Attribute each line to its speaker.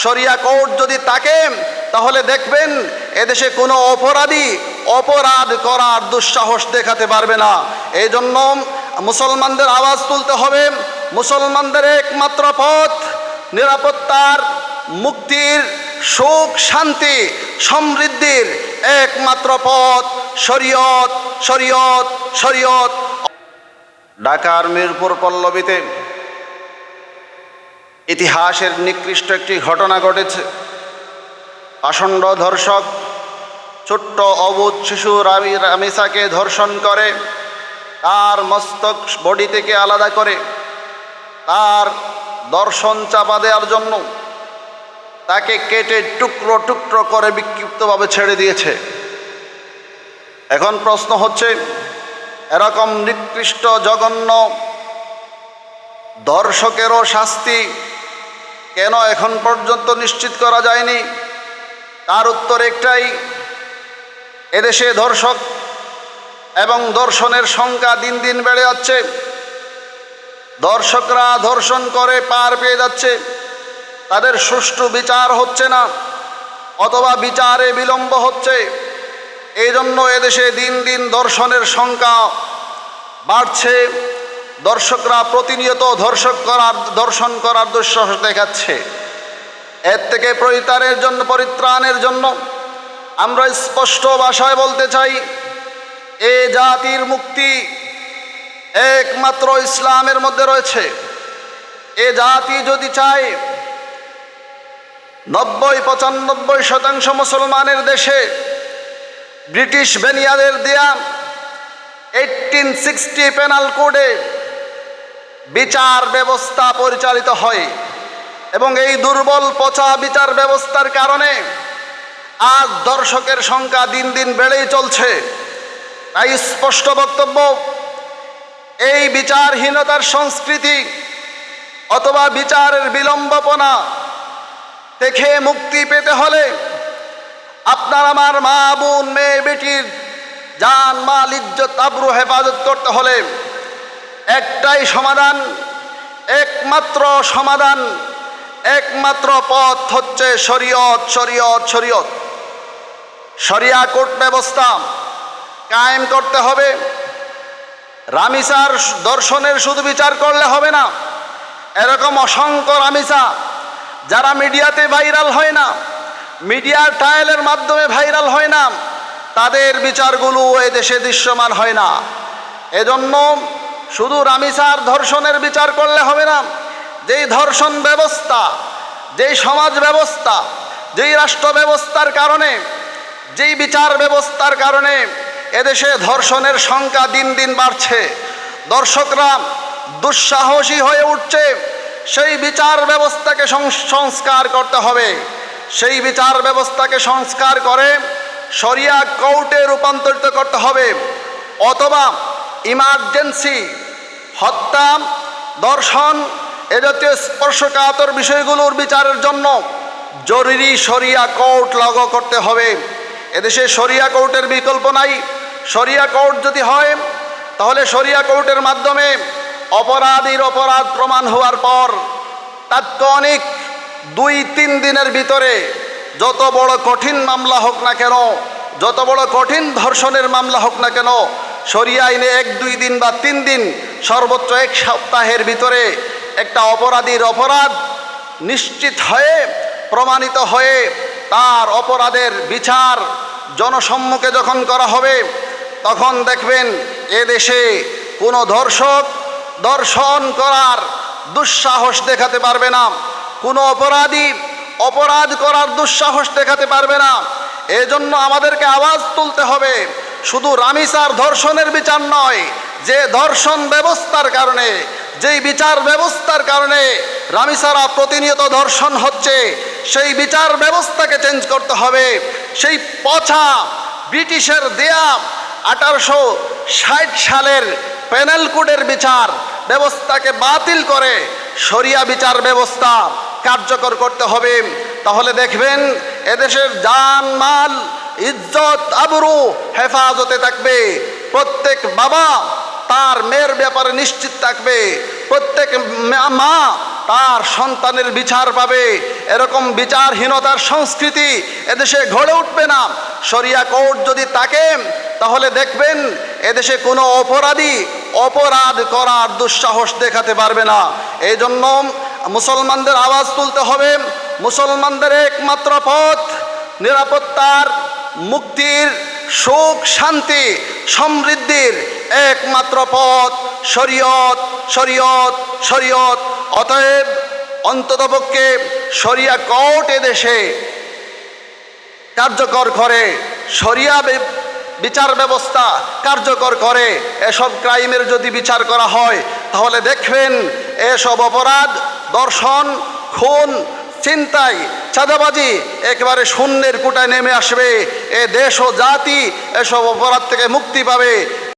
Speaker 1: শরিয়া কোর্ট যদি থাকে, তাহলে দেখবেন এদেশে কোনো অপরাধী অপরাধ করার দুঃসাহস দেখাতে পারবে না। এই জন্য মুসলমানদের আওয়াজ তুলতে হবে। মুসলমানদের একমাত্র পথ নিরাপত্তার, মুক্তির, সুখ, শান্তি, সমৃদ্ধির একমাত্র পথ শরীয়ত, শরীয়ত, শরীয়ত। ঢাকার মিরপুর পল্লবীতে ইতিহাসের নিকৃষ্ট একটি ঘটনা ঘটেছে। পাষণ্ড ধর্ষক ছোট্ট অবুঝ শিশু রামিসাকে ধর্ষণ করে, তার মস্তক বডি থেকে আলাদা করে তার দর্শন চাপা দেওয়ার জন্য তাকে কেটে টুকরো টুকরো করে বিক্ষিপ্তভাবে ছেড়ে দিয়েছে। এখন প্রশ্ন হচ্ছে, এরকম নিকৃষ্ট জঘন্য ধর্ষকেরও শাস্তি কেন এখন পর্যন্ত নিশ্চিত করা যায়নি? তার উত্তর একটাই, এদেশে ধর্ষক এবং ধর্ষণের সংখ্যা দিন দিন বেড়ে যাচ্ছে। ধর্ষকরা ধর্ষণ করে পার পেয়ে যাচ্ছে, তাদের সুষ্ঠু বিচার হচ্ছে না অথবা বিচারে বিলম্ব হচ্ছে। এই জন্য এদেশে দিন দিন ধর্ষণের সংখ্যা বাড়ছে। দর্শকরা প্রতিনিয়ত ধর্ষণ করার দুঃসাহস দেখাচ্ছে। এর থেকে পরিত্রাণের জন্য আমরা স্পষ্ট ভাষায় বলতে চাই, এ জাতির মুক্তি একমাত্র ইসলামের মধ্যে রয়েছে। এ জাতি যদি চায় ৯০-৯৫% মুসলমানের দেশে ব্রিটিশ বেনিয়াদের দেয়া 1860 পেনাল কোডে বিচার ব্যবস্থা পরিচালিত হয়, এবং এই দুর্বল পচা বিচার ব্যবস্থার কারণে আজ ধর্ষকের সংখ্যা দিন দিন বেড়েই চলছে। তাই স্পষ্ট বক্তব্য, এই বিচারহীনতার সংস্কৃতি অথবা বিচারের বিলম্বপনা থেকে মুক্তি পেতে হলে আপনার আমার মা, বোন, মেয়ে, বেটির জান, মাল, ইজ্জত, আবরু হেফাজত করতে হলে একটাই সমাধান, একমাত্র সমাধান, একমাত্র পথ হচ্ছে শরীয়ত, শরীয়ত, শরীয়ত। শরিয়া কোর্ট ব্যবস্থা কায়েম করতে হবে। রামিসার ধর্ষণের শুধু বিচার করলে হবে না, এরকম অসংখ্য রামিসা যারা মিডিয়াতে ভাইরাল হয় না, মিডিয়ার ট্রায়ালের মাধ্যমে ভাইরাল হয় না, তাদের বিচারগুলো এ দেশে দৃশ্যমান হয় না। এজন্য শুধু রামিসার ধর্ষণের বিচার করলে হবে না। যেই ধর্ষণ ব্যবস্থা, যেই সমাজ ব্যবস্থা, যেই রাষ্ট্র ব্যবস্থার কারণে, যেই বিচার ব্যবস্থার কারণে এদেশে ধর্ষণের সংখ্যা দিন দিন বাড়ছে, দর্শকরা দুঃসাহসী হয়ে উঠছে, সেই বিচার ব্যবস্থাকে সংস্কার করতে হবে। সেই বিচার ব্যবস্থাকে সংস্কার করে শরিয়া কোর্টে রূপান্তরিত করতে হবে, অথবা ইমার্জেন্সি হত্যা, ধর্ষণ এ জাতীয় স্পর্শকাতর বিষয়গুলোর বিচারের জন্য জরুরি শরিয়া কোর্ট লাগু করতে হবে। এদেশে শরিয়া কোর্টের বিকল্প নাই। শরিয়া কোর্ট যদি হয়, তাহলে শরিয়া কোর্টের মাধ্যমে অপরাধীর অপরাধ প্রমাণ হওয়ার পর তাৎক্ষণিক ২-৩ দিনের ভিতরে যত বড় কঠিন মামলা হোক না কেন, যত বড় কঠিন ধর্ষণের মামলা হোক না কেন, শরিয়া আইনে ১-২ দিন বা ৩ দিন, সর্বোচ্চ ১ সপ্তাহের ভিতরে একটা অপরাধীর অপরাধ নিশ্চিত হয়ে, প্রমাণিত হয়ে তার অপরাধের বিচার জনসম্মুখে যখন করা হবে, তখন দেখবেন এ দেশে কোনো ধর্ষক ধর্ষণ করার দুঃসাহস দেখাতে পারবে না, কোনো অপরাধী অপরাধ করার দুঃসাহস দেখাতে পারবে না। এজন্য আমাদেরকে আওয়াজ তুলতে হবে, শুধু রামিসার ধর্ষণের বিচার নয়, যে ধর্ষণ ব্যবস্থার কারণে, যেই বিচার ব্যবস্থার কারণে রামিসারা প্রতিনিয়ত ধর্ষণ হচ্ছে, সেই বিচার ব্যবস্থাকে চেঞ্জ করতে হবে। সেই পচা ব্রিটিশের দেয়া 1860 সালের পেনাল কোডের বিচার ব্যবস্থাকে বাতিল করে শরিয়া বিচার ব্যবস্থা কার্যকর করতে হবে। তাহলে দেখবেন এদেশের জান, মাল, ইজ্জত, আবরু হেফাজতে থাকবে। প্রত্যেক বাবা তার মেয়ের ব্যাপারে নিশ্চিত থাকবে, প্রত্যেক মা তার সন্তানের বিচার পাবে। এরকম বিচারহীনতার সংস্কৃতি এদেশে গড়ে উঠবে না। শরিয়া কোর্ট যদি থাকে তাহলে দেখবেন এদেশে কোনো অপরাধী অপরাধ করার দুঃসাহস দেখাতে পারবে না। এই জন্য মুসলমানদের আওয়াজ তুলতে হবে। মুসলমানদের একমাত্র পথ নিরাপত্তার, মুক্তির, সুখ, শান্তি, সমৃদ্ধির একমাত্র পথ শরীয়ত, শরীয়ত, শরীয়ত। অতএব অন্ততপক্ষে শরিয়া কোর্ট এদেশে কার্যকর করে, শরিয়া বিচার ব্যবস্থা কার্যকর করে এসব ক্রাইমের যদি বিচার করা হয় তাহলে দেখবেন এসব অপরাধ, ধর্ষণ, খুন, ছিনতাই, চাঁদাবাজি একেবারে শূন্যের কোটায় নেমে আসবে। এ দেশ ও জাতি এসব অপরাধ থেকে মুক্তি পাবে।